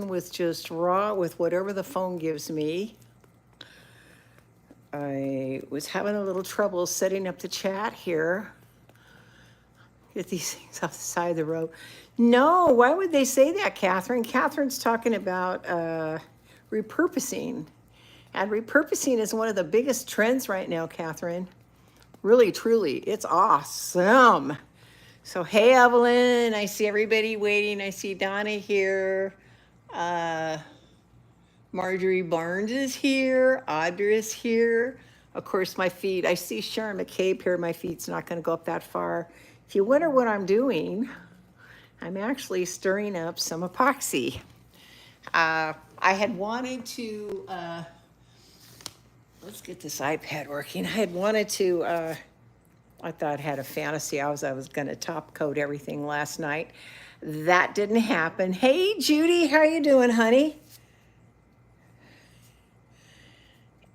with just raw, with whatever the phone gives me. I was having a little trouble setting up the chat here. Get these things off the side of the road. No, why would they say that, Catherine? Catherine's talking about repurposing. And repurposing is one of the biggest trends right now, Catherine. Really, truly, it's awesome. So, hey, Evelyn, I see everybody waiting. I see Donna here. Marjorie Barnes is here. Audra is here. Of course, my feet. I see Sharon McCabe here. My feet's not going to go up that far. If you wonder what I'm doing, I'm actually stirring up some epoxy. I had wanted to, let's get this iPad working. I had wanted to, I thought I had a fantasy. I was going to top coat everything last night. That didn't happen. Hey, Judy, how you doing, honey?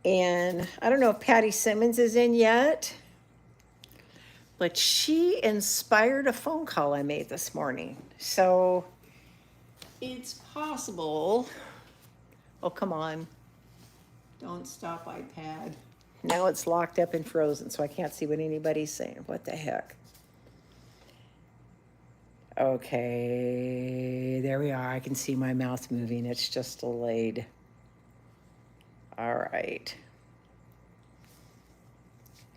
And I don't know if Patty Simmons is in yet, but she inspired a phone call I made this morning. So it's possible. Oh, come on. Don't stop, iPad. Now it's locked up and frozen, so I can't see what anybody's saying. What the heck? Okay, there we are. I can see my mouth moving. It's just delayed. All right.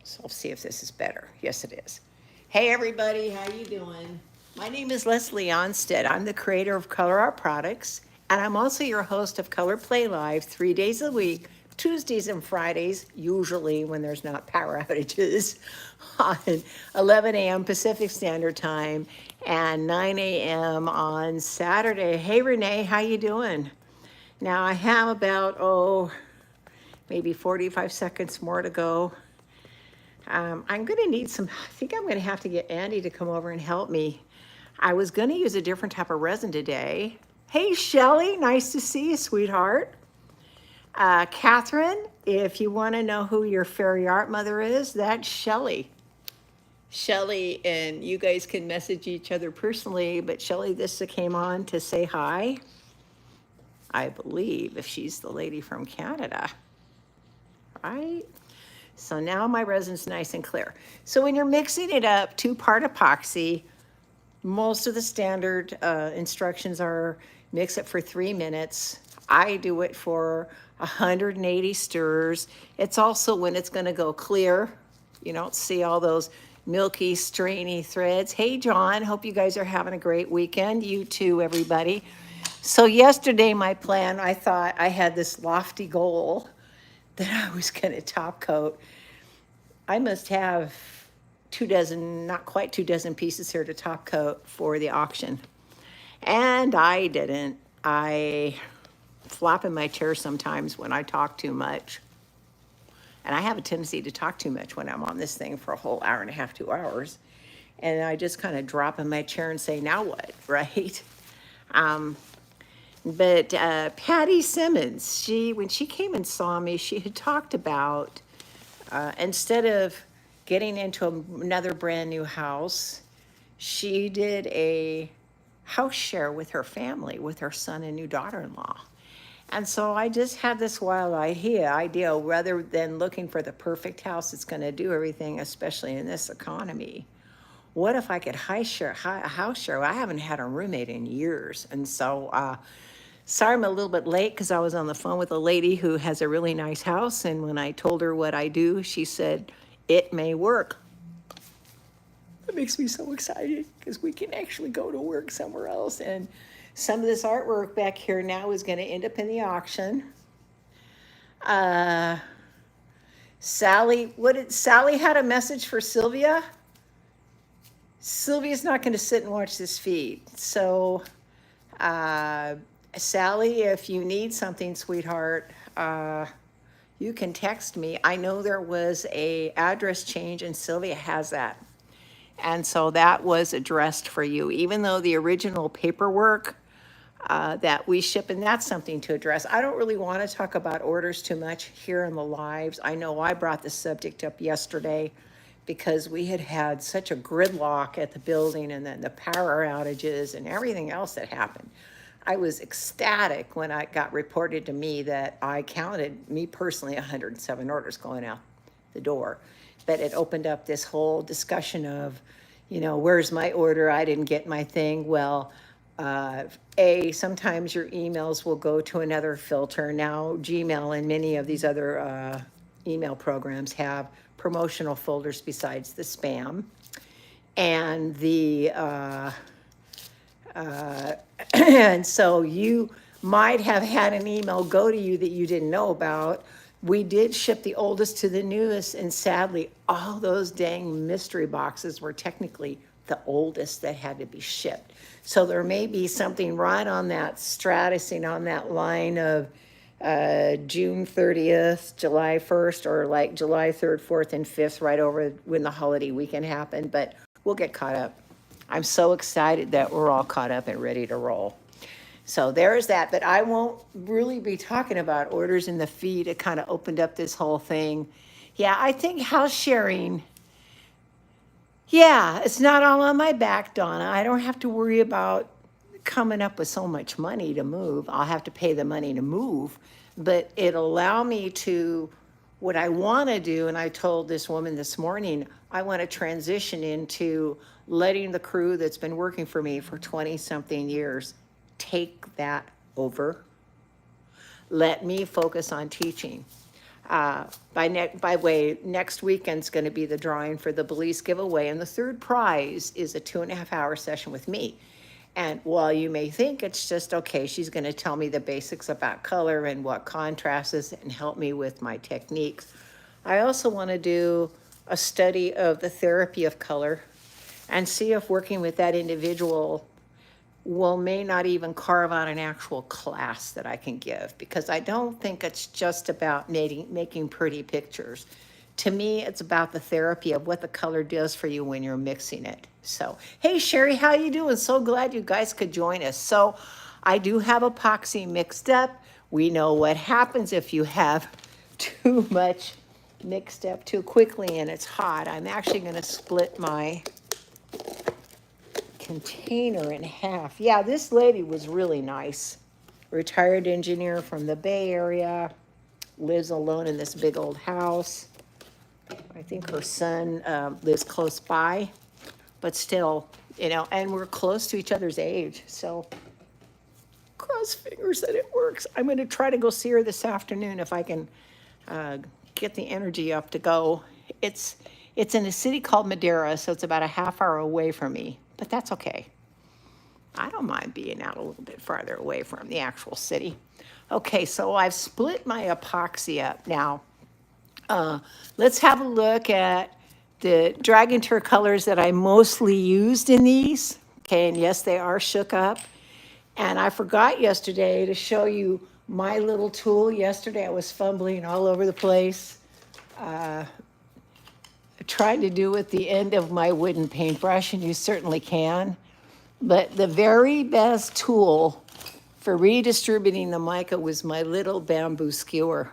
So I'll see if this is better. Yes, it is. Hey, everybody. How you doing? My name is Leslie Ohnstad. I'm the creator of Color Art Products, and I'm also your host of ColorPlay Live 3 days a week, Tuesdays and Fridays, usually when there's not power outages, on 11 a.m. Pacific Standard Time and 9 a.m. on Saturday. Hey, Renee, how you doing? Now, I have about, maybe 45 seconds more to go. I'm going to need some, I think I'm going to have to get Andy to come over and help me. I was going to use a different type of resin today. Hey, Shelly, nice to see you, sweetheart. Catherine, if you want to know who your fairy art mother is, that's Shelly. Shelly, and you guys can message each other personally, but Shelly this came on to say hi. I believe if she's the lady from Canada, right? So now my resin's nice and clear. So when you're mixing it up, 2-part epoxy, most of the standard instructions are mix it for 3 minutes. I do it for 180 stirs. It's also when it's gonna go clear. You don't see all those milky, strainy threads. Hey, John, hope you guys are having a great weekend. You too, everybody. So yesterday, my plan, I thought I had this lofty goal that I was gonna top coat. I must have 24, not quite 24 pieces here to top coat for the auction. And I didn't. I flop in my chair sometimes when I talk too much. And I have a tendency to talk too much when I'm on this thing for a whole hour and a half, 2 hours. And I just kind of drop in my chair and say, now what, right? But Patty Simmons, when she came and saw me, she had talked about instead of getting into another brand new house, she did a house share with her family, with her son and new daughter-in-law. And so I just had this wild idea, rather than looking for the perfect house that's going to do everything, especially in this economy. What if I could house share? I haven't had a roommate in years. And so, sorry I'm a little bit late because I was on the phone with a lady who has a really nice house. And when I told her what I do, she said, it may work. That makes me so excited because we can actually go to work somewhere else. And some of this artwork back here now is going to end up in the auction. Sally had a message for Sylvia. Sylvia's not going to sit and watch this feed. So, Sally, if you need something, sweetheart, you can text me. I know there was a address change and Sylvia has that. And so that was addressed for you, even though the original paperwork that we ship, and that's something to address. I don't really want to talk about orders too much here in the lives. I know I brought the subject up yesterday because we had such a gridlock at the building and then the power outages and everything else that happened. I was ecstatic when I got reported to me that I counted, me personally, 107 orders going out the door. But it opened up this whole discussion of, you know, where's my order? I didn't get my thing. Well, sometimes your emails will go to another filter. Now, Gmail and many of these other email programs have promotional folders besides the spam. And and so you might have had an email go to you that you didn't know about. We did ship the oldest to the newest, and sadly, all those dang mystery boxes were technically the oldest that had to be shipped. So there may be something right on that stratusing on that line of June 30th, July 1st, or like July 3rd, 4th, and 5th, right over when the holiday weekend happened, but we'll get caught up. I'm so excited that we're all caught up and ready to roll. So there's that, but I won't really be talking about orders in the feed. It kind of opened up this whole thing. Yeah, I think house sharing, yeah, it's not all on my back, Donna. I don't have to worry about coming up with so much money to move. I'll have to pay the money to move, but it'll allow me to, what I want to do, and I told this woman this morning, I want to transition into letting the crew that's been working for me for 20-something years take that over. Let me focus on teaching. Next weekend's going to be the drawing for the Belize giveaway, and the third prize is a 2.5-hour session with me. And while you may think it's just, okay, she's going to tell me the basics about color and what contrast is and help me with my techniques, I also want to do a study of the therapy of color and see if working with that individual may not even carve out an actual class that I can give, because I don't think it's just about making pretty pictures. To me, it's about the therapy of what the color does for you when you're mixing it. So, hey, Sherry, how you doing? So glad you guys could join us. So I do have epoxy mixed up. We know what happens if you have too much mixed up too quickly and it's hot. I'm actually going to split my container in half. Yeah, this lady was really nice. Retired engineer from the Bay Area, lives alone in this big old house. I think her son lives close by, but still, you know, and we're close to each other's age. So cross fingers that it works. I'm going to try to go see her this afternoon if I can get the energy up to go. It's in a city called Madera, so it's about a half hour away from me, but that's okay. I don't mind being out a little bit farther away from the actual city. Okay, so I've split my epoxy up. Now, let's have a look at the Dragon Tour colors that I mostly used in these. Okay, and yes, they are shook up. And I forgot yesterday to show you my little tool. Yesterday I was fumbling all over the place. Tried to do with the end of my wooden paintbrush, and you certainly can. But the very best tool for redistributing the mica was my little bamboo skewer.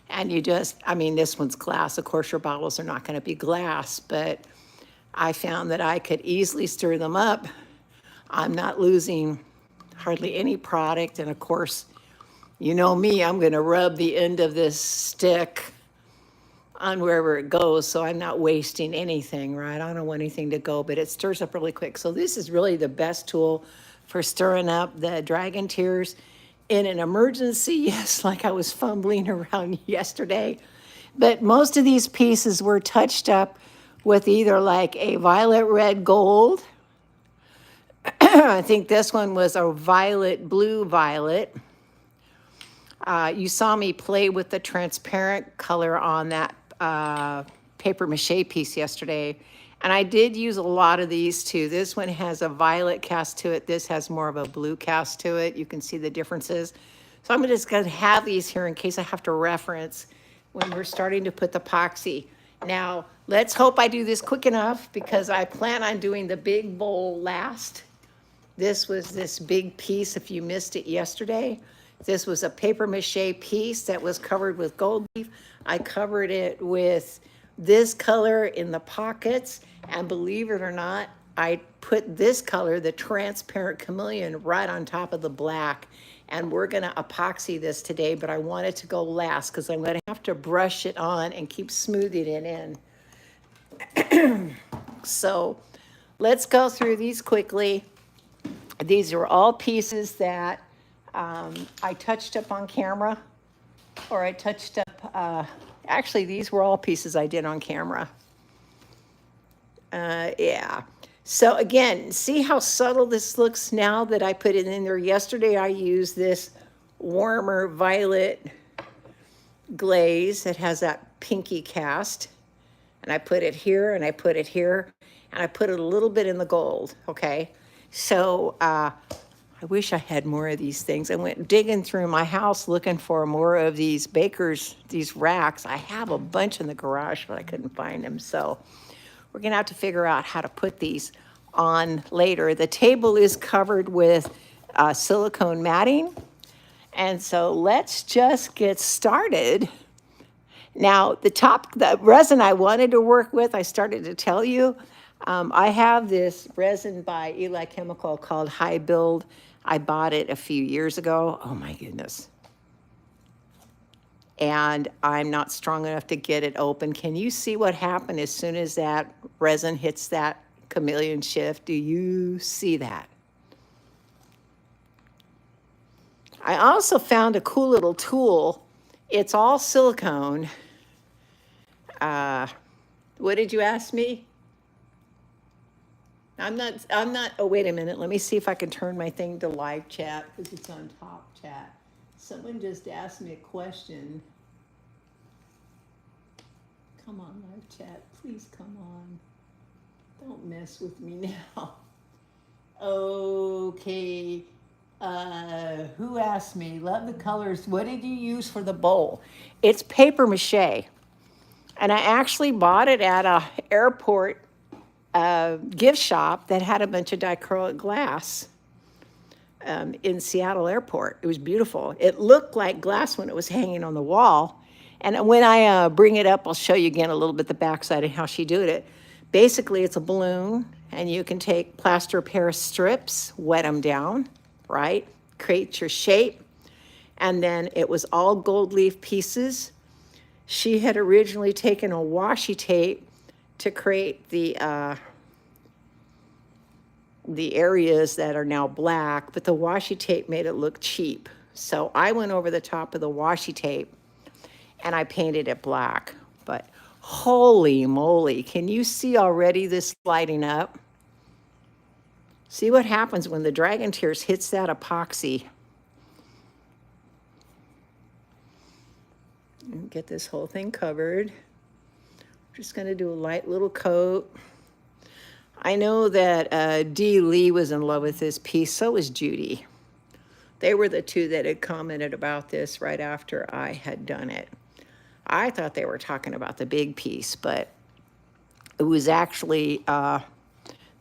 And you just, I mean, this one's glass. Of course, your bottles are not going to be glass, but I found that I could easily stir them up. I'm not losing hardly any product. And of course, you know me, I'm going to rub the end of this stick on wherever it goes, so I'm not wasting anything, right? I don't want anything to go, but it stirs up really quick. So this is really the best tool for stirring up the Dragon Tears in an emergency. Yes, like I was fumbling around yesterday. But most of these pieces were touched up with either like a violet red gold. I think this one was a violet blue violet. You saw me play with the transparent color on that paper mache piece yesterday. And I did use a lot of these too. This one has a violet cast to it. This has more of a blue cast to it. You can see the differences. So I'm just going to have these here in case I have to reference when we're starting to put the epoxy. Now, let's hope I do this quick enough because I plan on doing the big bowl last. This was this big piece, if you missed it yesterday. This was a paper mache piece that was covered with gold leaf. I covered it with this color in the pockets, and believe it or not, I put this color, the transparent chameleon, right on top of the black. And we're gonna epoxy this today, but I want it to go last because I'm gonna have to brush it on and keep smoothing it in. So let's go through these quickly. These are all pieces that I touched up on camera, or I touched up, actually these were all pieces I did on camera. Yeah. So again, see how subtle this looks now that I put it in there. Yesterday I used this warmer violet glaze that has that pinky cast. And I put it here, and I put it here, and I put it a little bit in the gold, okay? So I wish I had more of these things. I went digging through my house looking for more of these bakers, these racks. I have a bunch in the garage, but I couldn't find them. So we're gonna have to figure out how to put these on later. The table is covered with silicone matting. And so let's just get started. Now, the resin I wanted to work with, I started to tell you, I have this resin by Eli Chemical called High Build. I bought it a few years ago. Oh my goodness. And I'm not strong enough to get it open. Can you see what happened as soon as that resin hits that chameleon shift? Do you see that? I also found a cool little tool. It's all silicone. What did you ask me? I'm not, oh, wait a minute. Let me see if I can turn my thing to live chat because it's on top chat. Someone just asked me a question. Come on, live chat. Please come on. Don't mess with me now. Okay. Who asked me? Love the colors. What did you use for the bowl? It's paper mache. And I actually bought it at a airport gift shop that had a bunch of diacrylic glass in Seattle Airport. It was beautiful. It looked like glass when it was hanging on the wall. And when I bring it up, I'll show you again a little bit the backside and how she did it. Basically, it's a balloon, and you can take plaster Paris strips, wet them down, right? Create your shape. And then it was all gold leaf pieces. She had originally taken a washi tape to create the areas that are now black, but the washi tape made it look cheap. So I went over the top of the washi tape and I painted it black. But holy moly, can you see already this lighting up? See what happens when the Dragon Tears hits that epoxy. And get this whole thing covered. Just gonna do a light little coat. I know that Dee Lee was in love with this piece, so was Judy. They were the two that had commented about this right after I had done it. I thought they were talking about the big piece, but it was actually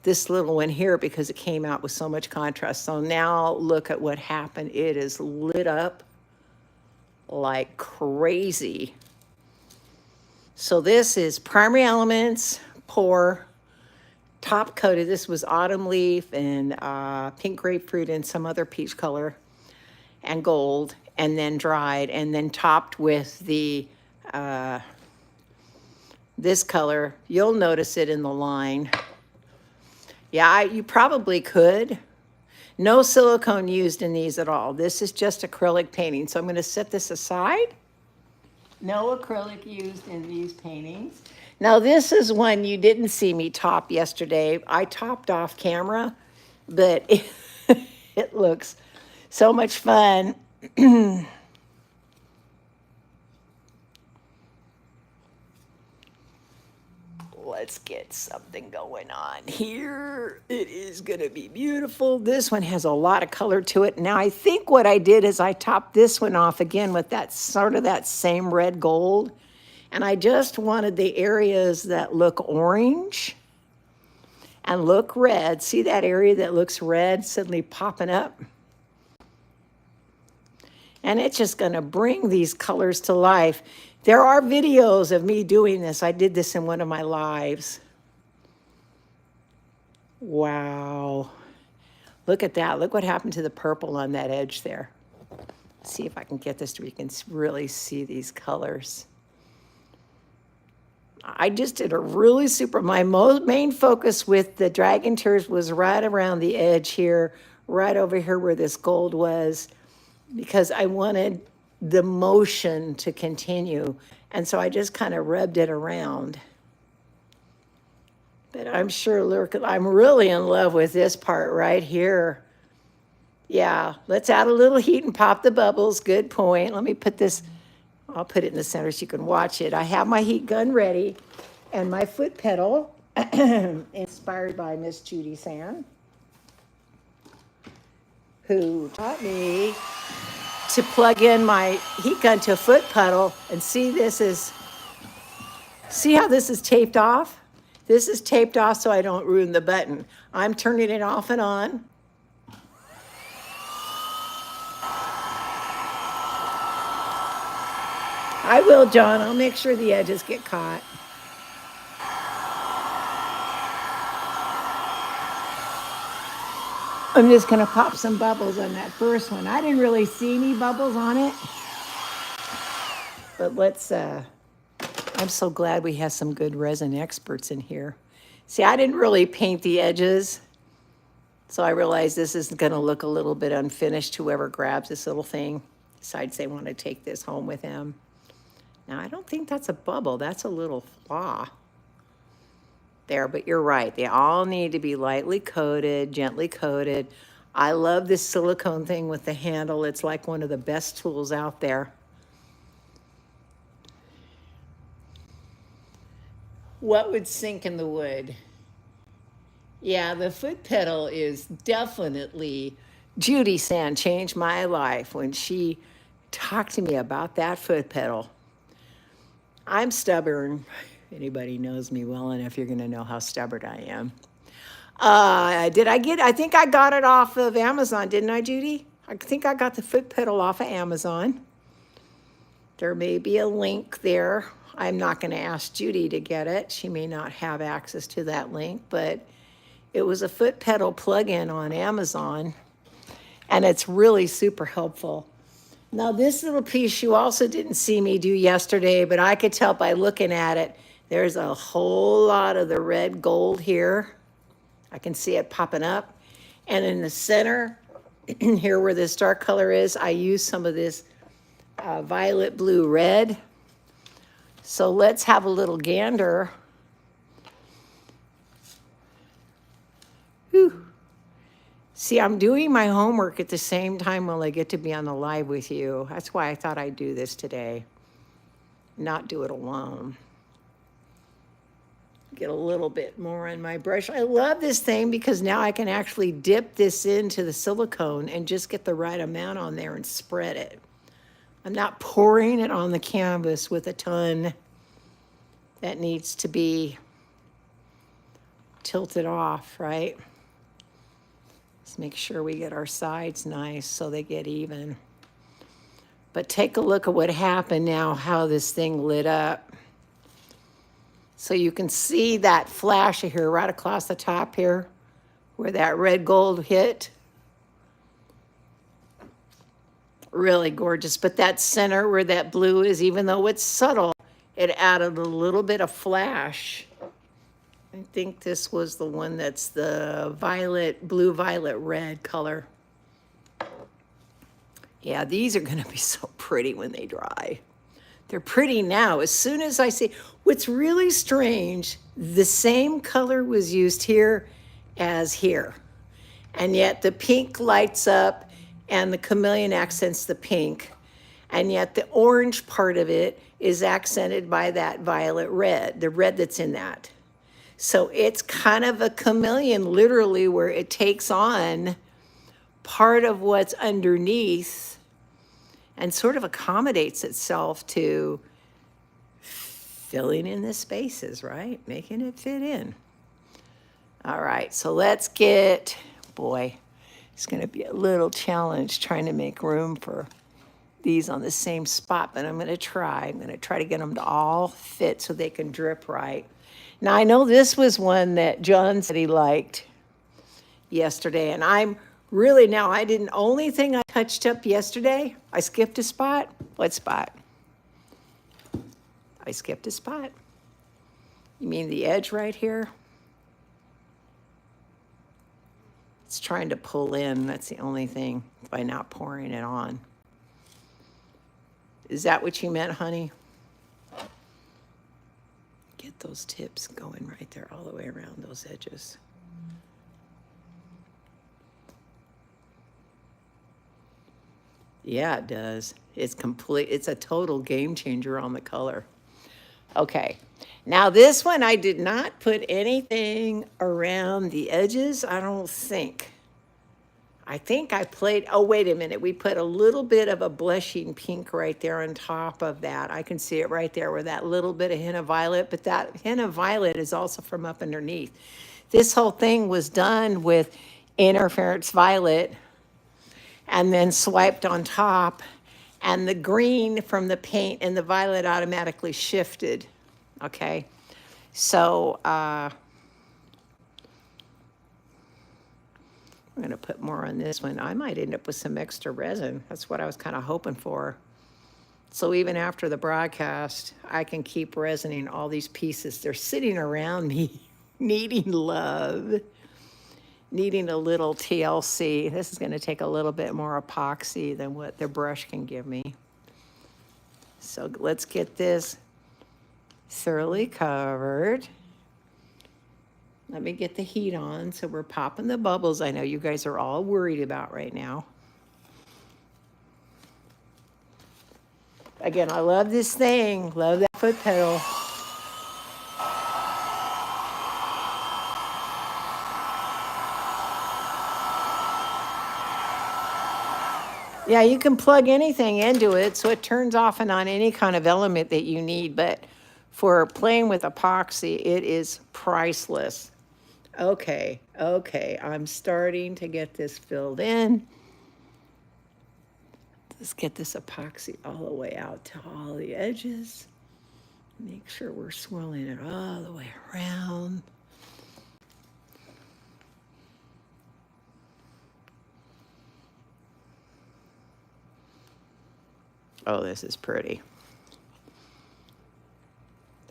this little one here because it came out with so much contrast. So now look at what happened. It is lit up like crazy. So this is Primary Elements, pour, top coated. This was autumn leaf and pink grapefruit and some other peach color and gold, and then dried, and then topped with the this color. You'll notice it in the line. Yeah, you probably could. No silicone used in these at all. This is just acrylic painting. So I'm going to set this aside. No acrylic used in these paintings. Now this is one you didn't see me top yesterday. I topped off camera, but it looks so much fun. Let's get something going on here. It is gonna be beautiful. This one has a lot of color to it. Now I think what I did is I topped this one off again with that sort of that same red gold. And I just wanted the areas that look orange and look red. See that area that looks red suddenly popping up? And it's just gonna bring these colors to life. There are videos of me doing this. I did this in one of my lives. Wow. Look at that. Look what happened to the purple on that edge there. See if I can get this to where you can really see these colors. I just did a really super, my main focus with the Dragon Tears was right around the edge here, right over here where this gold was, because I wanted the motion to continue. And so I just kind of rubbed it around. But I'm sure, look, I'm really in love with this part right here. Yeah, let's add a little heat and pop the bubbles. Good point. Let me put this, I'll put it in the center so you can watch it. I have my heat gun ready and my foot pedal, inspired by Miss Judy Sand, who taught me to plug in my heat gun to a foot pedal. And see, see how this is taped off? This is taped off so I don't ruin the button. I'm turning it off and on. I will, John. I'll make sure the edges get caught. I'm just going to pop some bubbles on that first one. I didn't really see any bubbles on it. But let's, I'm so glad we have some good resin experts in here. See, I didn't really paint the edges. So I realized this is going to look a little bit unfinished. Whoever grabs this little thing decides they want to take this home with them. Now, I don't think that's a bubble. That's a little flaw there, but you're right. They all need to be lightly coated, gently coated. I love this silicone thing with the handle. It's like one of the best tools out there. What would sink in the wood? Yeah, the foot pedal is definitely, Judy Sand changed my life when she talked to me about that foot pedal. I'm stubborn. Anybody knows me well enough, you're gonna know how stubborn I am. I think I got it off of Amazon, didn't I, Judy? I think I got the foot pedal off of Amazon. There may be a link there. I'm not gonna ask Judy to get it. She may not have access to that link, but it was a foot pedal plug-in on Amazon, and it's really super helpful. Now, this little piece you also didn't see me do yesterday, but I could tell by looking at it, there's a whole lot of the red gold here. I can see it popping up. And in the center, here where this dark color is, I used some of this violet blue red. So let's have a little gander. Whew. See, I'm doing my homework at the same time while I get to be on the live with you. That's why I thought I'd do this today, not do it alone. Get a little bit more on my brush. I love this thing because now I can actually dip this into the silicone and just get the right amount on there and spread it. I'm not pouring it on the canvas with a ton that needs to be tilted off, right? Let's make sure we get our sides nice so they get even. But take a look at what happened now, how this thing lit up. So you can see that flash here right across the top here where that red gold hit. Really gorgeous. But that center where that blue is, even though it's subtle, it added a little bit of flash. I think this was the one that's the violet, blue, violet, red color. Yeah, these are gonna be so pretty when they dry. They're pretty now. As soon as I see, what's really strange, the same color was used here as here. And yet the pink lights up and the chameleon accents the pink. And yet the orange part of it is accented by that violet red, the red that's in that. So it's kind of a chameleon, literally, where it takes on part of what's underneath and sort of accommodates itself to filling in the spaces, right? Making it fit in. All right, so let's get, boy, it's gonna be a little challenge trying to make room for these on the same spot, but I'm gonna try to get them to all fit so they can drip right. Now, I know this was one that John said he liked. yesterday, and I'm really now, only thing I touched up yesterday, I skipped a spot. What spot? I skipped a spot. You mean the edge right here? It's trying to pull in, that's the only thing, by not pouring it on. Is that what you meant, honey? Get those tips going right there all the way around those edges. Yeah, it does. It's complete. It's a total game changer on the color. Okay. Now this one, I did not put anything around the edges, I don't think. I think I played, oh, wait a minute. We put a little bit of a blushing pink right there on top of that. I can see it right there with that little bit of hint of violet, but that hint of violet is also from up underneath. This whole thing was done with interference violet and then swiped on top, and the green from the paint and the violet automatically shifted, okay? So, I'm gonna put more on this one. I might end up with some extra resin. That's what I was kind of hoping for. So even after the broadcast, I can keep resining all these pieces. They're sitting around me, needing love, needing a little TLC. This is gonna take a little bit more epoxy than what the brush can give me. So let's get this thoroughly covered. Let me get the heat on so we're popping the bubbles I know you guys are all worried about right now. Again, I love this thing. Love that foot pedal. Yeah, you can plug anything into it so it turns off and on any kind of element that you need, but for playing with epoxy, it is priceless. Okay, I'm starting to get this filled in. Let's get this epoxy all the way out to all the edges. Make sure we're swirling it all the way around. Oh, this is pretty.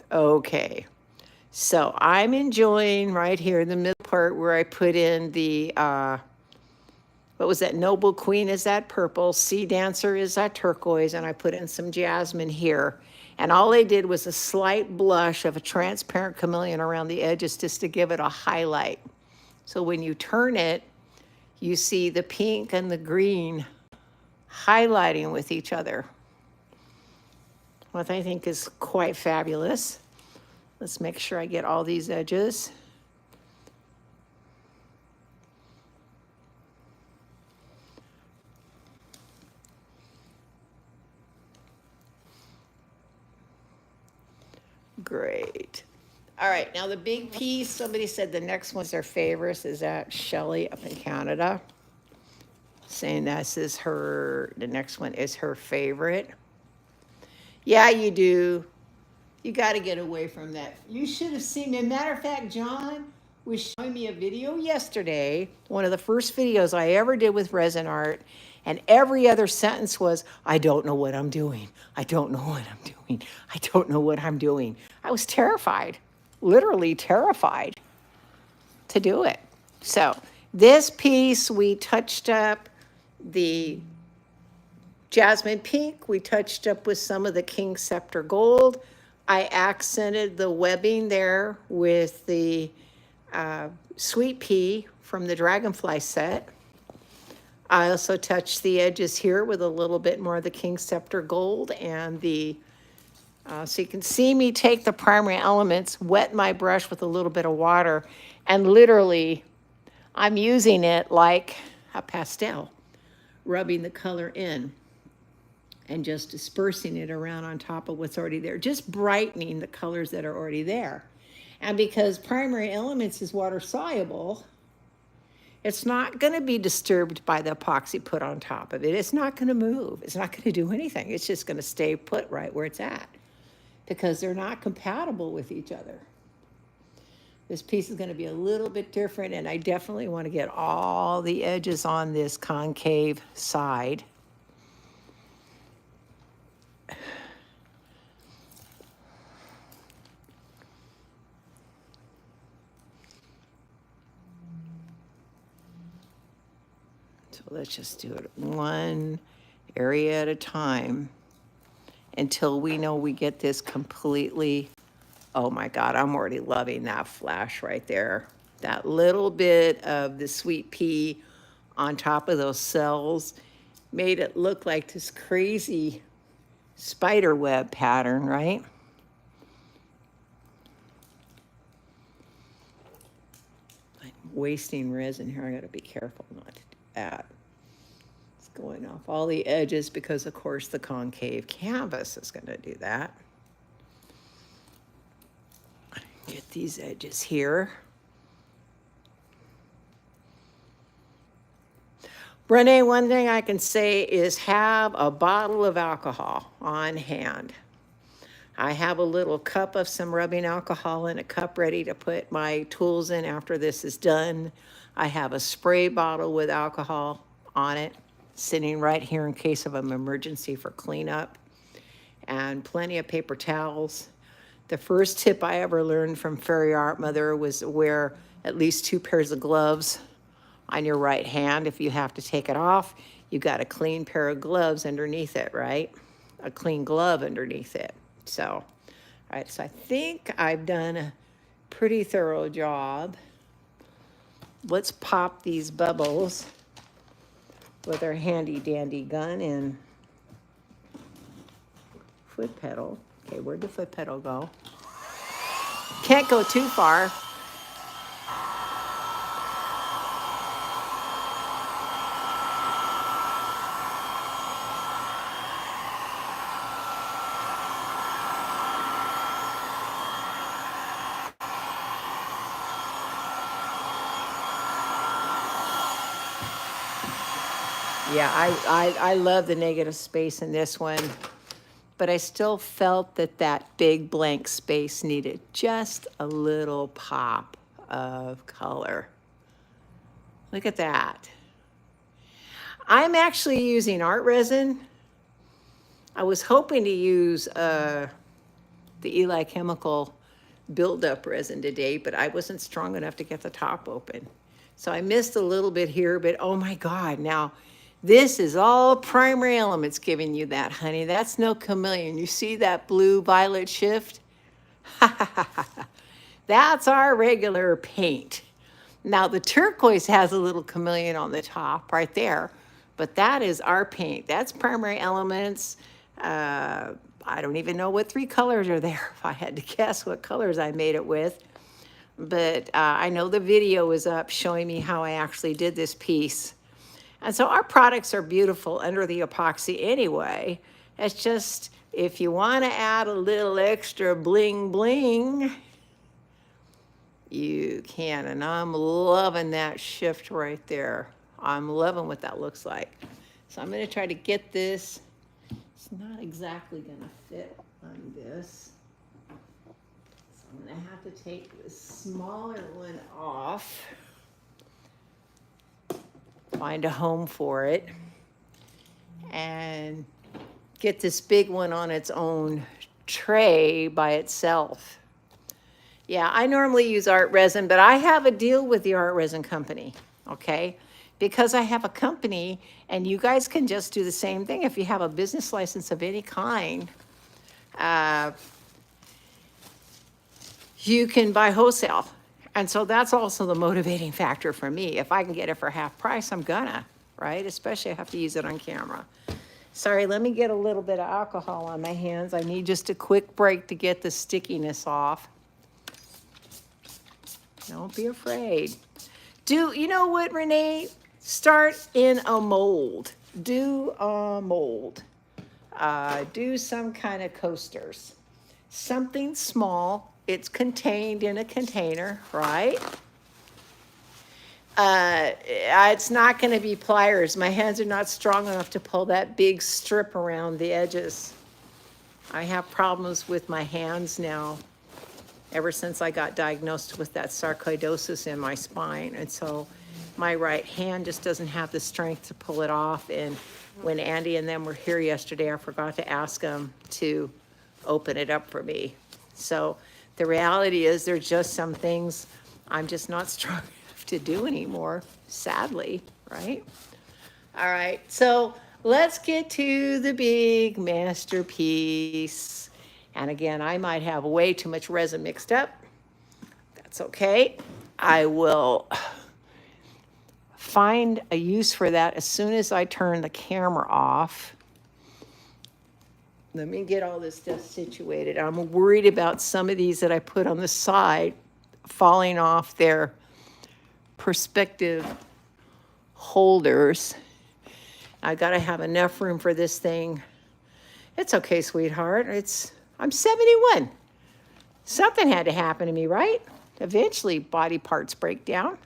Okay. So I'm enjoying right here the middle part where I put in the, what was that, Noble Queen is that purple, Sea Dancer is that turquoise, and I put in some jasmine here. And all I did was a slight blush of a transparent chameleon around the edges just to give it a highlight. So when you turn it, you see the pink and the green highlighting with each other, what I think is quite fabulous. Let's make sure I get all these edges. Great. All right, now the big piece, somebody said the next one's their favorites. Is that Shelley up in Canada? Saying this is her, the next one is her favorite. Yeah, you do. You got to get away from that. You should have seen me. Matter of fact, John was showing me a video yesterday, one of the first videos I ever did with resin art, and every other sentence was, I don't know what I'm doing. I don't know what I'm doing. I don't know what I'm doing. I was terrified, literally terrified to do it. So this piece, we touched up the jasmine pink. We touched up with some of the King Scepter gold. I accented the webbing there with the sweet pea from the Dragonfly set. I also touched the edges here with a little bit more of the King Scepter gold and the, so you can see me take the primary elements, wet my brush with a little bit of water, and literally I'm using it like a pastel, rubbing the color in and just dispersing it around on top of what's already there, just brightening the colors that are already there. And because primary elements is water soluble, it's not going to be disturbed by the epoxy put on top of it. It's not going to move. It's not going to do anything. It's just going to stay put right where it's at because they're not compatible with each other. This piece is going to be a little bit different, and I definitely want to get all the edges on this concave side. So let's just do it one area at a time until we know we get this completely. Oh my God, I'm already loving that flash right there. That little bit of the sweet pea on top of those cells made it look like this crazy spider web pattern, right? I'm wasting resin here. I gotta be careful not to do that. It's going off all the edges because of course the concave canvas is gonna do that. Get these edges here. Renee, one thing I can say is have a bottle of alcohol on hand. I have a little cup of some rubbing alcohol in a cup ready to put my tools in after this is done. I have a spray bottle with alcohol on it sitting right here in case of an emergency for cleanup, and plenty of paper towels. The first tip I ever learned from Fairy Art Mother was to wear at least 2 pairs of gloves on your right hand. If you have to take it off, you got a clean pair of gloves underneath it, right? A clean glove underneath it. So, all right, so I think I've done a pretty thorough job. Let's pop these bubbles with our handy dandy gun and foot pedal. Okay, where'd the foot pedal go? Can't go too far. Yeah, I love the negative space in this one, but I still felt that that big blank space needed just a little pop of color. Look at that. I'm actually using art resin. I was hoping to use the Eli Chemical buildup resin today, but I wasn't strong enough to get the top open. So I missed a little bit here, but oh my God, now this is all primary elements giving you that, honey. That's no chameleon. You see that blue-violet shift? That's our regular paint. Now the turquoise has a little chameleon on the top right there, but that is our paint. That's primary elements. I don't even know what 3 colors are there if I had to guess what colors I made it with. But I know the video is up showing me how I actually did this piece. And so our products are beautiful under the epoxy anyway. It's just, if you want to add a little extra bling bling, you can. And I'm loving that shift right there. I'm loving what that looks like. So I'm going to try to get this. It's not exactly going to fit on this. So I'm going to have to take the smaller one off. Find a home for it and get this big one on its own tray by itself. Yeah, I normally use art resin, but I have a deal with the art resin company, okay? Because I have a company, and you guys can just do the same thing. If you have a business license of any kind, you can buy wholesale. And so that's also the motivating factor for me. If I can get it for half price, I'm gonna, right? Especially I have to use it on camera. Sorry, let me get a little bit of alcohol on my hands. I need just a quick break to get the stickiness off. Don't be afraid. You know what, Renee? Start in a mold. Do a mold. Do some kind of coasters. Something small. It's contained in a container, right? It's not going to be pliers. My hands are not strong enough to pull that big strip around the edges. I have problems with my hands now. ever since I got diagnosed with that sarcoidosis in my spine. And so my right hand just doesn't have the strength to pull it off. And when Andy and them were here yesterday, I forgot to ask them to open it up for me. So the reality is there's just some things I'm just not strong enough to do anymore, sadly, right? All right, so let's get to the big masterpiece. And again, I might have way too much resin mixed up. That's okay. I will find a use for that as soon as I turn the camera off. Let me get all this stuff situated. I'm worried about some of these that I put on the side falling off their perspective holders. I gotta have enough room for this thing. It's okay, sweetheart. I'm 71. Something had to happen to me, right? Eventually, body parts break down.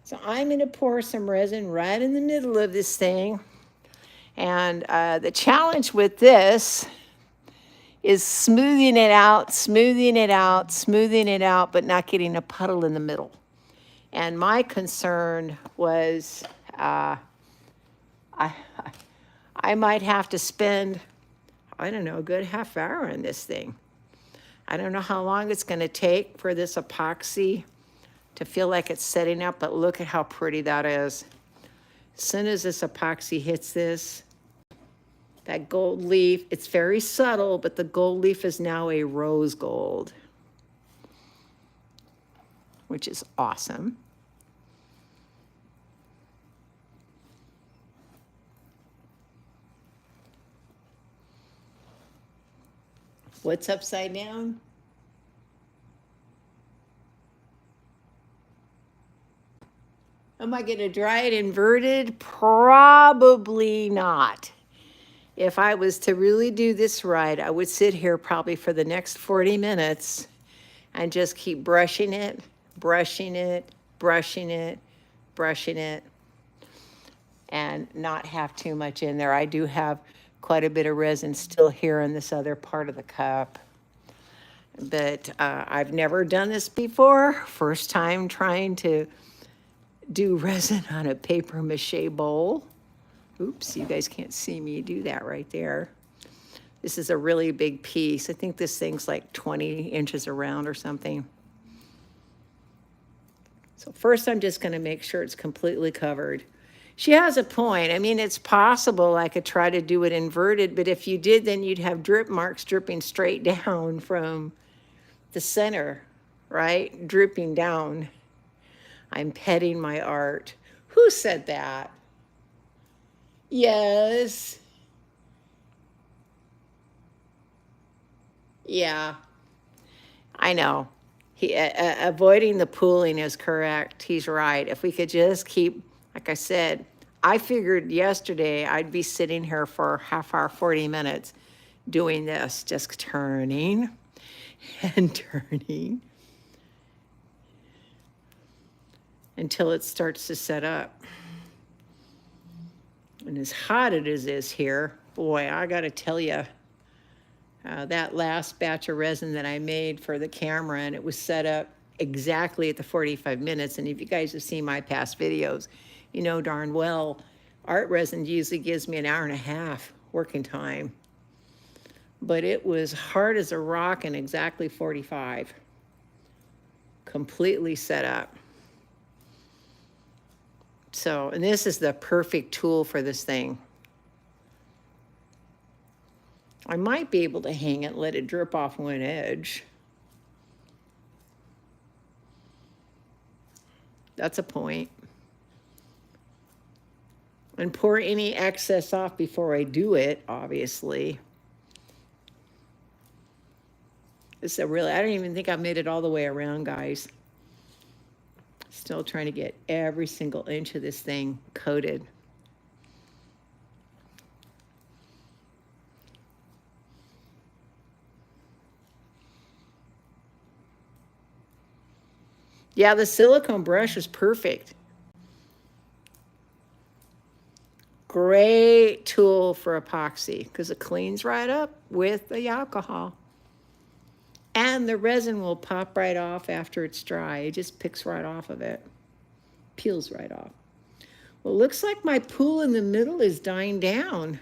So I'm gonna pour some resin right in the middle of this thing. And the challenge with this is smoothing it out, smoothing it out, smoothing it out, but not getting a puddle in the middle. And my concern was I might have to spend, I don't know, a good half hour on this thing. I don't know how long it's going to take for this epoxy to feel like it's setting up, but look at how pretty that is. As soon as this epoxy hits this, that gold leaf, it's very subtle, but the gold leaf is now a rose gold, which is awesome. What's upside down? Am I going to dry it inverted? Probably not. If I was to really do this right, I would sit here probably for the next 40 minutes and just keep brushing it, brushing it, brushing it, brushing it, and not have too much in there. I do have quite a bit of resin still here in this other part of the cup. But I've never done this before. First time trying to do resin on a paper mache bowl. Oops, you guys can't see me do that right there. This is a really big piece. I think this thing's like 20 inches around or something. So first I'm just gonna make sure it's completely covered. She has a point. I mean, it's possible I could try to do it inverted, but if you did, then you'd have drip marks dripping straight down from the center, right? Dripping down. I'm petting my art. Who said that? Yes. Yeah, I know. Avoiding the pooling is correct. He's right. If we could just keep, like I said, I figured yesterday I'd be sitting here for half hour, 40 minutes doing this, just turning and turning until it starts to set up. And as hot as it is here, boy, I gotta tell you, that last batch of resin that I made for the camera, and it was set up exactly at the 45 minutes. And if you guys have seen my past videos, you know darn well, art resin usually gives me an hour and a half working time. But it was hard as a rock in exactly 45. Completely set up. So, and this is the perfect tool for this thing. I might be able to hang it, let it drip off one edge. That's a point. And pour any excess off before I do it, obviously. This is a really, I don't even think I've made it all the way around, guys. Still trying to get every single inch of this thing coated. Yeah, the silicone brush is perfect. Great tool for epoxy because it cleans right up with the alcohol. And And the resin will pop right off after it's dry. It just picks right off of it, peels right off. Well, looks like my pool in the middle is dying down,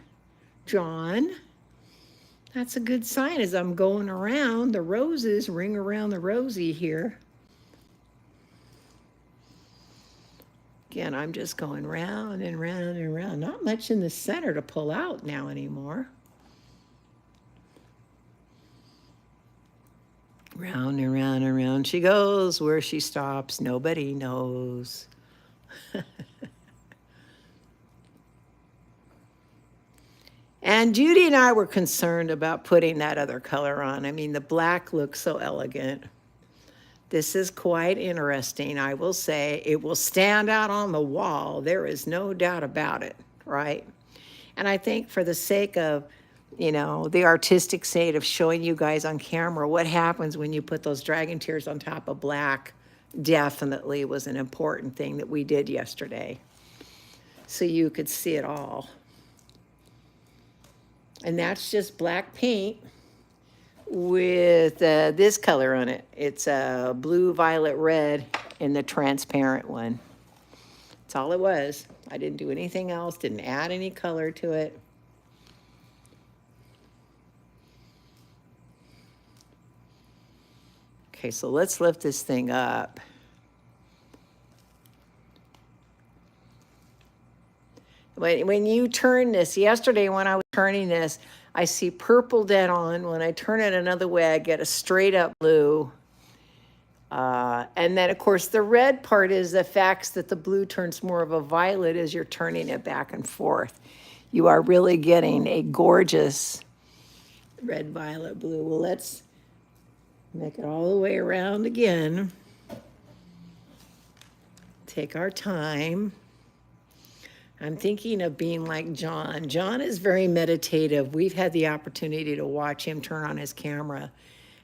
John. That's a good sign as I'm going around. The roses ring around the rosy here. Again, I'm just going round and round and round. Not much in the center to pull out now anymore. Round and round and round she goes. Where she stops, nobody knows. And Judy and I were concerned about putting that other color on. I mean, the black looks so elegant. This is quite interesting, I will say. It will stand out on the wall. There is no doubt about it, right? And I think for the sake of, you know, the artistic sake of showing you guys on camera what happens when you put those dragon tears on top of black definitely was an important thing that we did yesterday. So you could see it all. And that's just black paint with this color on it. It's a blue, violet, red in the transparent one. That's all it was. I didn't do anything else, didn't add any color to it. Okay, so let's lift this thing up. When you turn this, yesterday when I was turning this, I see purple dead on. When I turn it another way, I get a straight up blue. And then, of course, the red part is the fact that the blue turns more of a violet as you're turning it back and forth. You are really getting a gorgeous red, violet, blue. Well, let's make it all the way around again. Take our time. I'm thinking of being like John. John is very meditative. We've had the opportunity to watch him turn on his camera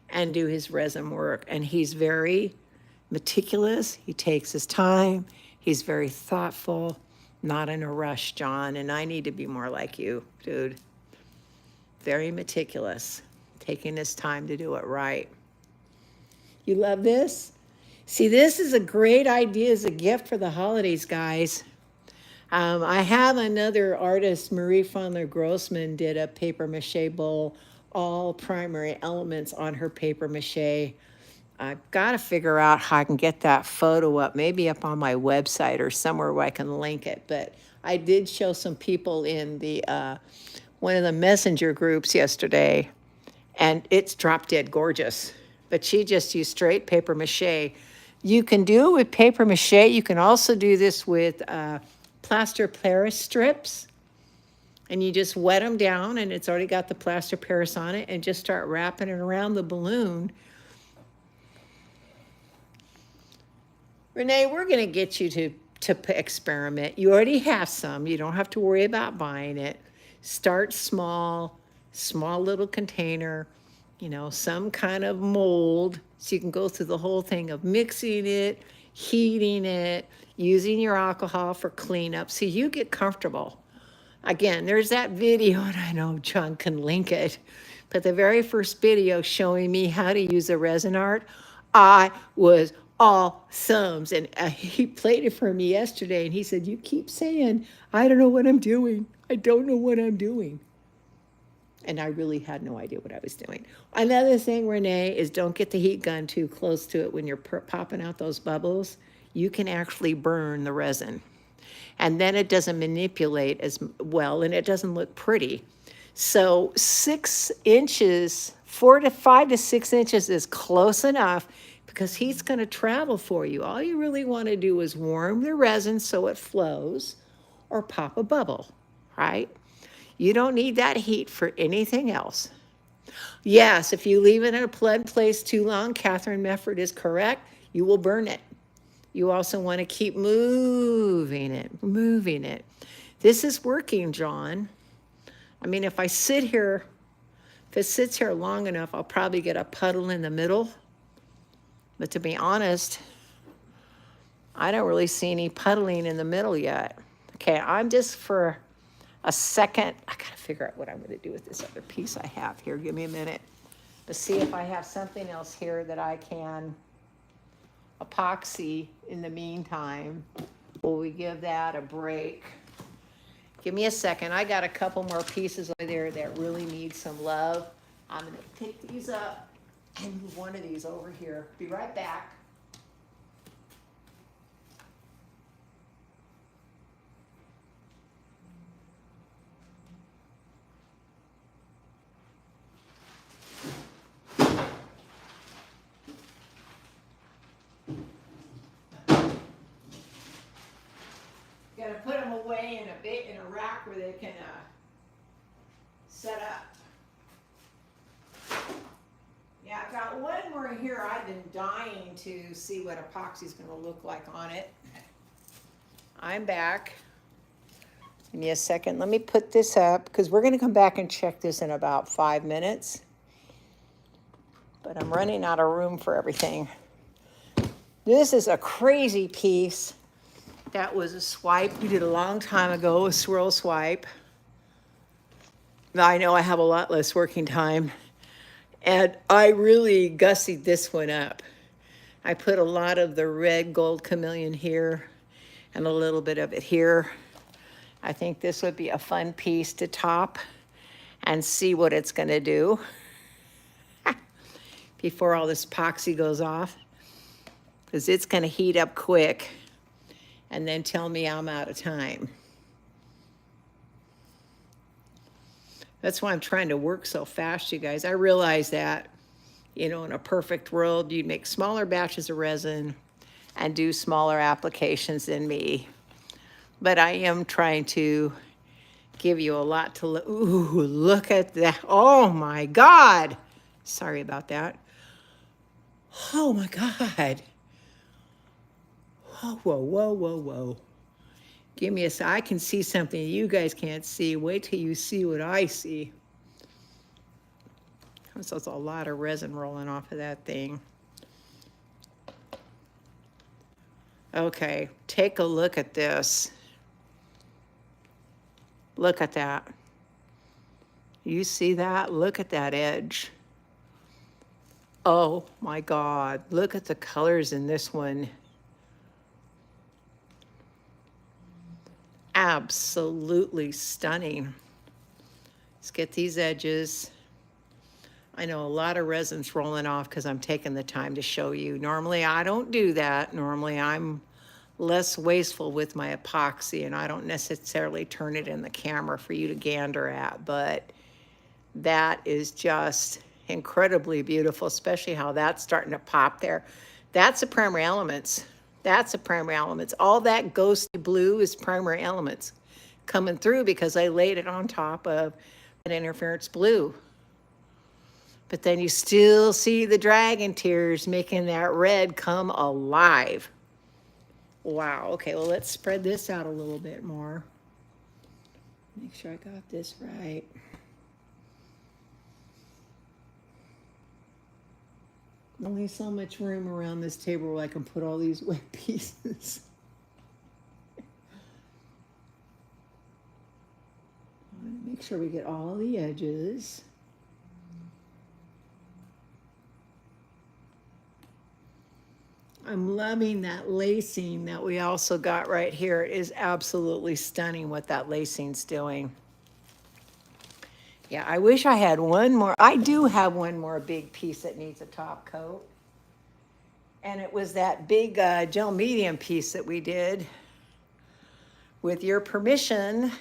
and do his resin work. And he's very meticulous. He takes his time. He's very thoughtful, not in a rush, John. And I need to be more like you, dude. Very meticulous, taking his time to do it right. You love this? See, this is a great idea as a gift for the holidays, guys. I have another artist, Marie Fondler Grossman, did a paper mache bowl, all primary elements on her paper mache. I've got to figure out how I can get that photo up, maybe up on my website or somewhere where I can link it. But I did show some people in the one of the messenger groups yesterday, and it's drop dead gorgeous. But she just used straight paper mache. You can do it with paper mache. You can also do this with plaster Paris strips, and you just wet them down, and it's already got the plaster Paris on it, and just start wrapping it around the balloon. Renee, we're going to get you to experiment. You already have some. You don't have to worry about buying it. Start small little container, you know, some kind of mold, so you can go through the whole thing of mixing it, heating it, using your alcohol for cleanup, so you get comfortable. Again, there's that video, and I know John can link it, but the very first video showing me how to use a resin art, I was all thumbs. And he played it for me yesterday, and he said, you keep saying, I don't know what I'm doing. I don't know what I'm doing. And I really had no idea what I was doing. Another thing, Renee, is don't get the heat gun too close to it when you're popping out those bubbles. You can actually burn the resin. And then it doesn't manipulate as well, and it doesn't look pretty. So 6 inches, 5 to 6 inches is close enough, because heat's going to travel for you. All you really want to do is warm the resin so it flows, or pop a bubble, right? You don't need that heat for anything else. Yes, if you leave it in a plug place too long, Catherine Mefford is correct, you will burn it. You also want to keep moving it. This is working, John. I mean, if it sits here long enough, I'll probably get a puddle in the middle. But to be honest, I don't really see any puddling in the middle yet. Okay, I'm just for a second, I gotta figure out what I'm gonna do with this other piece I have here. Give me a minute. Let's see if I have something else here that I can epoxy in the meantime. Will we give that a break? Give me a second. I got a couple more pieces over there that really need some love. I'm going to pick these up and move one of these over here. Be right back. Got to put them away in a rack where they can set up. Yeah, I've got one more here. I've been dying to see what epoxy is going to look like on it. I'm back. Give me a second. Let me put this up because we're going to come back and check this in about 5 minutes. But I'm running out of room for everything. This is a crazy piece. That was a swipe we did a long time ago, a swirl swipe. Now I know I have a lot less working time. And I really gussied this one up. I put a lot of the red gold chameleon here and a little bit of it here. I think this would be a fun piece to top and see what it's going to do before all this epoxy goes off, because it's going to heat up quick and then tell me I'm out of time. That's why I'm trying to work so fast, you guys. I realize that, you know, in a perfect world, you'd make smaller batches of resin and do smaller applications than me. But I am trying to give you a lot to look. Ooh, look at that. Oh my God. Sorry about that. Oh my God. Whoa, whoa, whoa, whoa, whoa. Give me a second. I can see something you guys can't see. Wait till you see what I see. There's a lot of resin rolling off of that thing. Okay, take a look at this. Look at that. You see that? Look at that edge. Oh my God, look at the colors in this one. Absolutely stunning. Let's get these edges. I know a lot of resin's rolling off because I'm taking the time to show you. Normally I don't do that. Normally I'm less wasteful with my epoxy and I don't necessarily turn it in the camera for you to gander at, but that is just incredibly beautiful, especially how that's starting to pop there. That's the primary elements. That's the primary elements. All that ghosty blue is primary elements coming through because I laid it on top of an interference blue. But then you still see the dragon tears making that red come alive. Wow, okay, well, let's spread this out a little bit more. Make sure I got this right. Only so much room around this table where I can put all these wet pieces. Make sure we get all the edges. I'm loving that lacing that we also got right here. It is absolutely stunning what that lacing's doing. Yeah, I wish I had one more. I do have one more big piece that needs a top coat. And it was that big gel medium piece that we did. With your permission,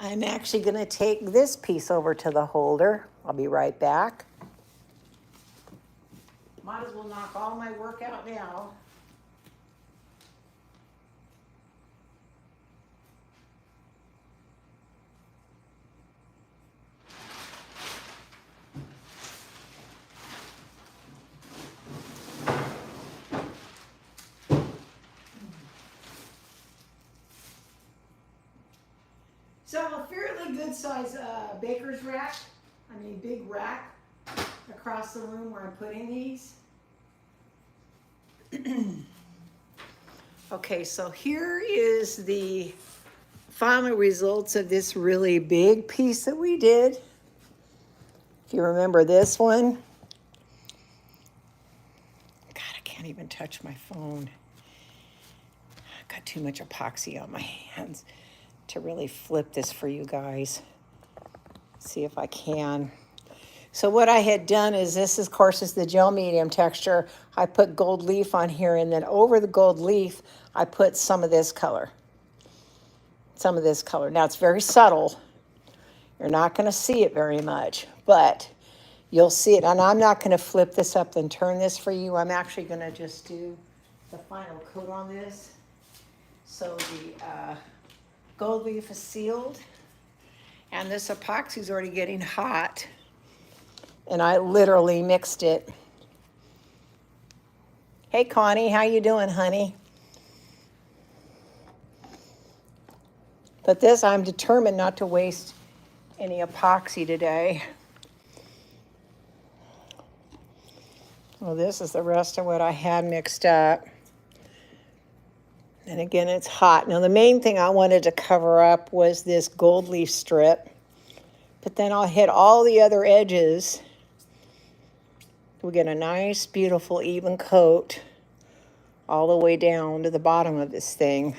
I'm actually going to take this piece over to the holder. I'll be right back. Might as well knock all my work out now. So a fairly good size baker's rack, big rack across the room where I'm putting these. Okay, so here is the final results of this really big piece that we did. If you remember this one, can't even touch my phone. I've got too much epoxy on my hands to really flip this for you guys. See if I can. So what I had done is this, of course, is the gel medium texture. I put gold leaf on here, and then over the gold leaf, I put some of this color. Some of this color. Now, it's very subtle. You're not going to see it very much, but you'll see it. And I'm not going to flip this up and turn this for you. I'm actually going to just do the final coat on this. So the gold leaf is sealed, and this epoxy is already getting hot. And I literally mixed it. Hey, Connie, how you doing, honey? But this, I'm determined not to waste any epoxy today. Well, this is the rest of what I had mixed up. And again, it's hot. Now, the main thing I wanted to cover up was this gold leaf strip. But then I'll hit all the other edges. We get a nice, beautiful, even coat all the way down to the bottom of this thing.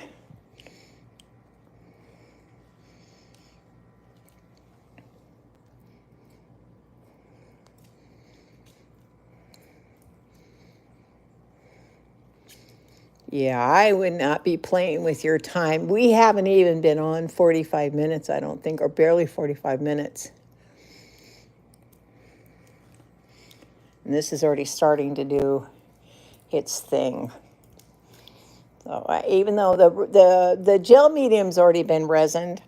Yeah, I would not be playing with your time. We haven't even been on 45 minutes, I don't think, or barely 45 minutes. And this is already starting to do its thing. So even though the gel medium's already been resined,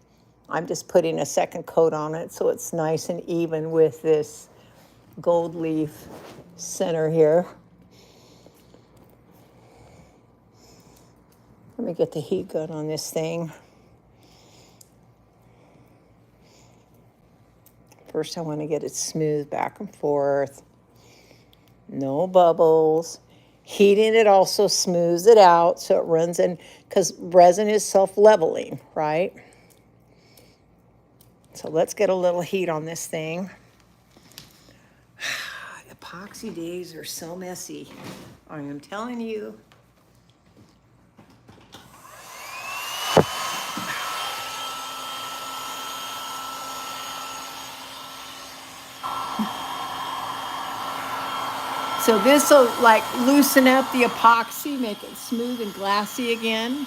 I'm just putting a second coat on it so it's nice and even with this gold leaf center here. Let me get the heat gun on this thing. First, I want to get it smooth back and forth. No bubbles. Heating it also smooths it out so it runs in, because resin is self-leveling, right? So let's get a little heat on this thing. Epoxy days are so messy. I am telling you. So this will like loosen up the epoxy, make it smooth and glassy again.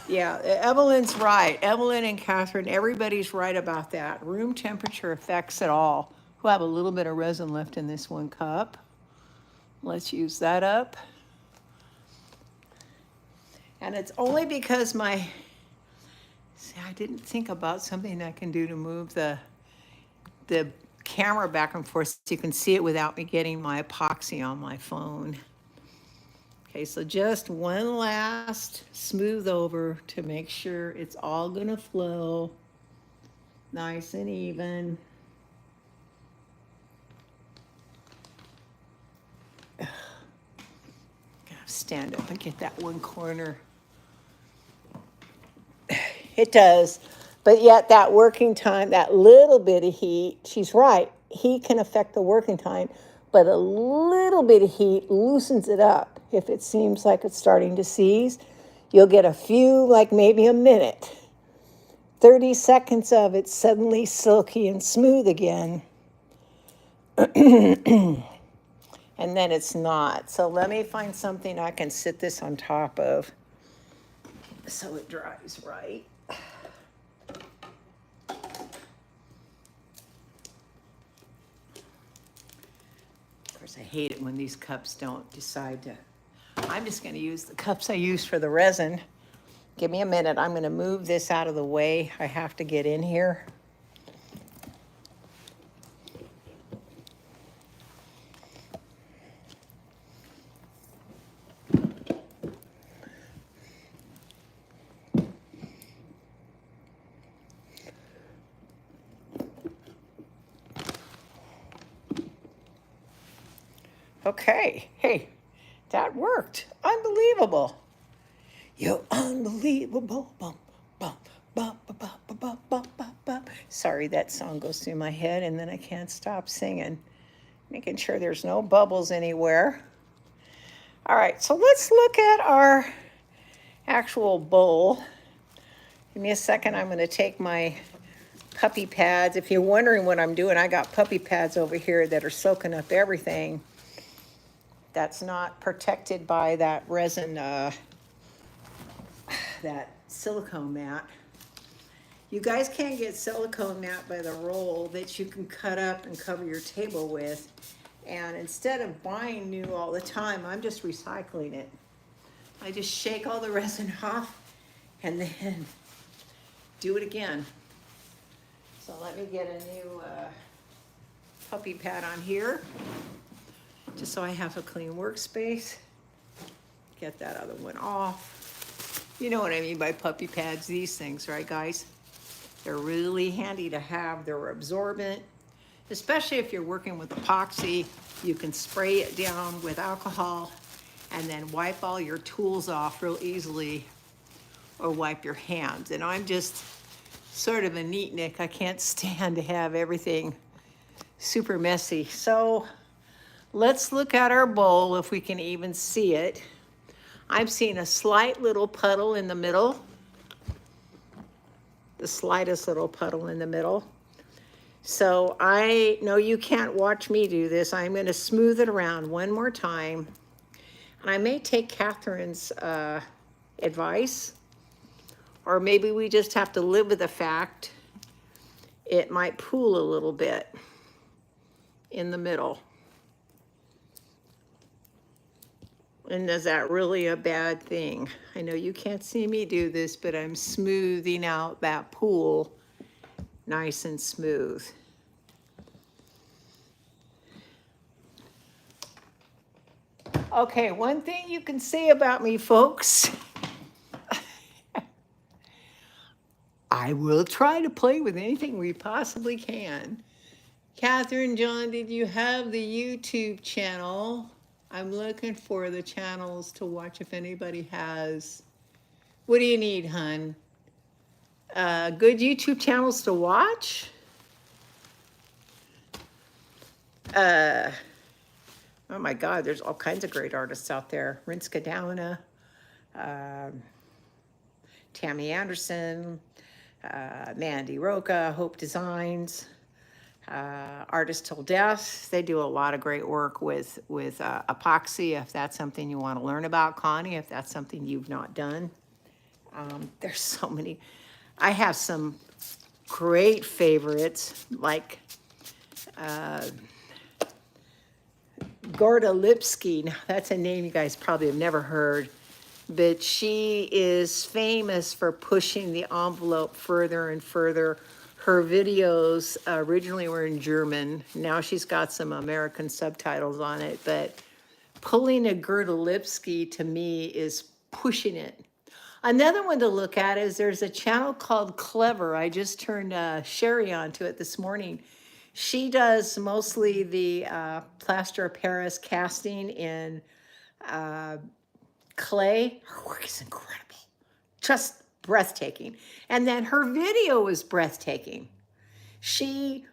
Yeah, Evelyn's right. Evelyn and Catherine, everybody's right about that. Room temperature affects it all. We'll have a little bit of resin left in this one cup. Let's use that up. And it's only because see, I didn't think about something I can do to move the camera back and forth so you can see it without me getting my epoxy on my phone. Okay, so just one last smooth over to make sure it's all gonna flow nice and even. Gotta stand up and get that one corner. It does, but yet that working time, that little bit of heat, she's right, heat can affect the working time, but a little bit of heat loosens it up. If it seems like it's starting to seize, you'll get a few, like maybe a minute, 30 seconds of it suddenly silky and smooth again. And then it's not. So let me find something I can sit this on top of so it dries right. Of course, I hate it when these cups don't decide to. I'm just going to use the cups I use for the resin. Give me a minute. I'm going to move this out of the way. I have to get in here. Okay. Hey, that worked. Unbelievable. You're unbelievable. Bum, bum, Ba, ba, ba, ba, ba, ba, ba, ba. Sorry, that song goes through my head and then I can't stop singing. Making sure there's no bubbles anywhere. All right, so let's look at our actual bowl. Give me a second, I'm gonna take my puppy pads. If you're wondering what I'm doing, I got puppy pads over here that are soaking up everything that's not protected by that resin, that silicone mat. You guys can get silicone mat by the roll that you can cut up and cover your table with. And instead of buying new all the time, I'm just recycling it. I just shake all the resin off and then do it again. So let me get a new puppy pad on here, just so I have a clean workspace. Get that other one off. You know what I mean by puppy pads, these things, right guys? They're really handy to have. They're absorbent, especially if you're working with epoxy. You can spray it down with alcohol and then wipe all your tools off real easily, or wipe your hands. And I'm just sort of a neatnik. I can't stand to have everything super messy. So let's look at our bowl if we can even see it. I'm seeing a slight little puddle in the middle. The slightest little puddle in the middle. So I know you can't watch me do this. I'm going to smooth it around one more time. And I may take Catherine's advice, or maybe we just have to live with the fact it might pool a little bit in the middle. And is that really a bad thing? I know you can't see me do this, but I'm smoothing out that pool nice and smooth. Okay, one thing you can say about me, folks, I will try to play with anything we possibly can. Catherine, John, did you have the YouTube channel? I'm looking for the channels to watch if anybody has. What do you need, hun? Good YouTube channels to watch? Oh my God, there's all kinds of great artists out there. Rinska Downa, Tammy Anderson, Mandy Roca, Hope Designs, Artist Till Death. They do a lot of great work with epoxy, if that's something you want to learn about, Connie, if that's something you've not done. There's so many. I have some great favorites, like Gorda Lipsky. Now, that's a name you guys probably have never heard, but she is famous for pushing the envelope further and further. Her videos originally were in German. Now she's got some American subtitles on it, but pulling a Gerda Lipsky to me is pushing it. Another one to look at is there's a channel called Clever. I just turned Sherry onto it this morning. She does mostly the plaster of Paris casting in clay. Her work is incredible, just breathtaking. And then her video is breathtaking. She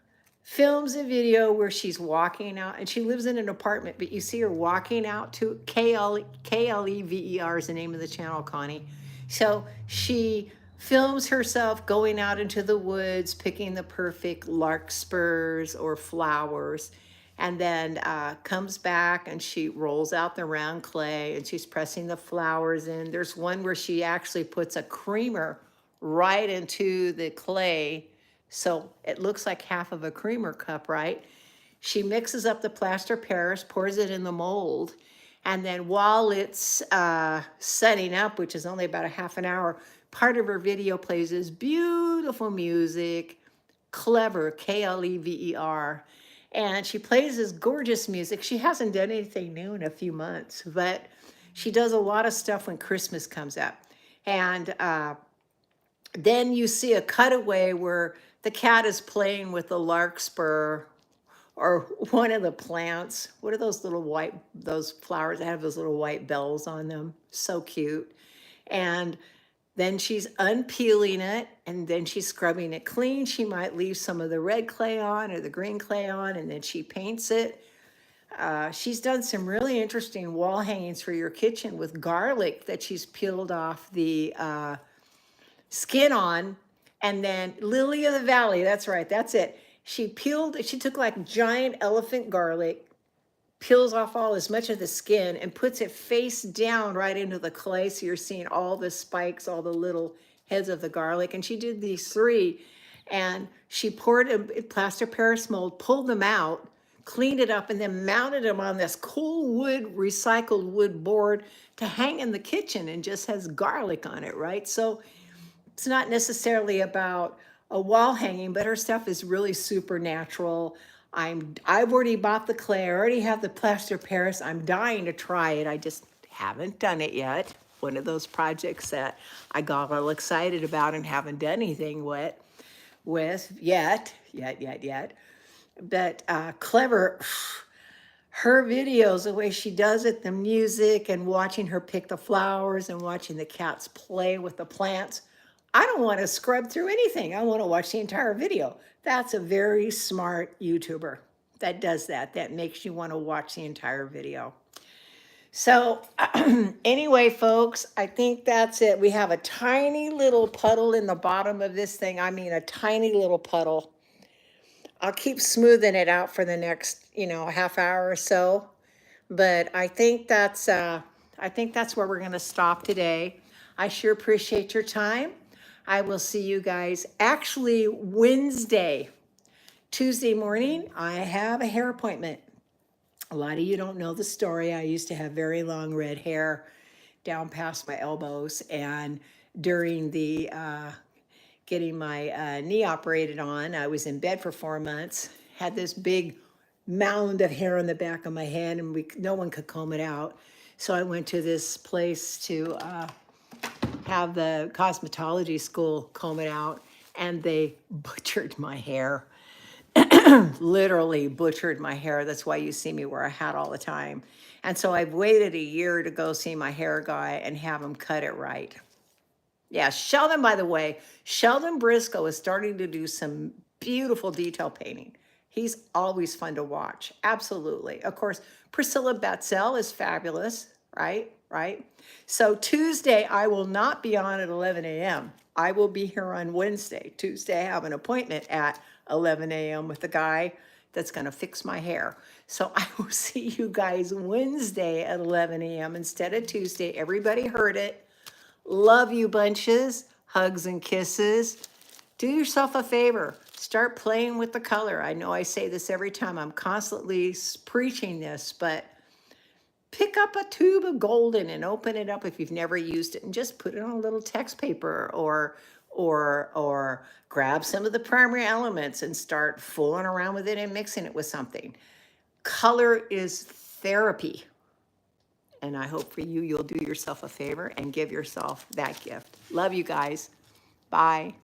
films a video where she's walking out, and she lives in an apartment, but you see her walking out to KLEVER is the name of the channel, Connie. So she films herself going out into the woods, picking the perfect larkspurs or flowers, and then comes back and she rolls out the round clay and she's pressing the flowers in. There's one where she actually puts a creamer right into the clay, so it looks like half of a creamer cup, right? She mixes up the plaster Paris, pours it in the mold, and then while it's setting up, which is only about a half an hour, part of her video plays this beautiful music, Clever, K-L-E-V-E-R. And she plays this gorgeous music. She hasn't done anything new in a few months, but she does a lot of stuff when Christmas comes up. And then you see a cutaway where the cat is playing with the larkspur or one of the plants. What are those little white, those flowers that have those little white bells on them? So cute. And Then she's unpeeling it, and then she's scrubbing it clean. She might leave some of the red clay on or the green clay on, and then she paints it. She's done some really interesting wall hangings for your kitchen with garlic that she's peeled off the skin on. And then Lily of the Valley, that's right, that's it. She took like giant elephant garlic, peels off all as much of the skin and puts it face down right into the clay. So you're seeing all the spikes, all the little heads of the garlic. And she did these 3, and she poured a plaster Paris mold, pulled them out, cleaned it up, and then mounted them on this cool wood, recycled wood board to hang in the kitchen, and just has garlic on it, right? So it's not necessarily about a wall hanging, but her stuff is really supernatural. I've already bought the clay. I already have the plaster Paris. I'm dying to try it. I just haven't done it yet. One of those projects that I got all excited about and haven't done anything with yet. But clever. Her videos, the way she does it, the music, and watching her pick the flowers and watching the cats play with the plants. I don't want to scrub through anything. I want to watch the entire video. That's a very smart YouTuber that does that. That makes you want to watch the entire video. So anyway, folks, I think that's it. We have a tiny little puddle in the bottom of this thing. I mean, a tiny little puddle. I'll keep smoothing it out for the next, half hour or so. But I think that's where we're going to stop today. I sure appreciate your time. I will see you guys actually Wednesday. Tuesday morning, I have a hair appointment. A lot of you don't know the story. I used to have very long red hair down past my elbows, and during the getting my knee operated on, I was in bed for 4 months, had this big mound of hair on the back of my head, and no one could comb it out. So I went to this place to have the cosmetology school comb it out, and they butchered my hair. Literally butchered my hair. That's why you see me wear a hat all the time. And so I've waited a year to go see my hair guy and have him cut it right. Yeah, Sheldon, by the way, Sheldon Briscoe is starting to do some beautiful detail painting. He's always fun to watch. Absolutely. Of course, Priscilla Batzel is fabulous, right? So Tuesday, I will not be on at 11 a.m. I will be here on Wednesday. Tuesday, I have an appointment at 11 a.m. with the guy that's going to fix my hair. So I will see you guys Wednesday at 11 a.m. instead of Tuesday. Everybody heard it. Love you bunches. Hugs and kisses. Do yourself a favor. Start playing with the color. I know I say this every time. I'm constantly preaching this, but pick up a tube of golden and open it up if you've never used it, and just put it on a little text paper, or grab some of the primary elements and start fooling around with it and mixing it with something. Color is therapy. And I hope for you, you'll do yourself a favor and give yourself that gift. Love you guys. Bye.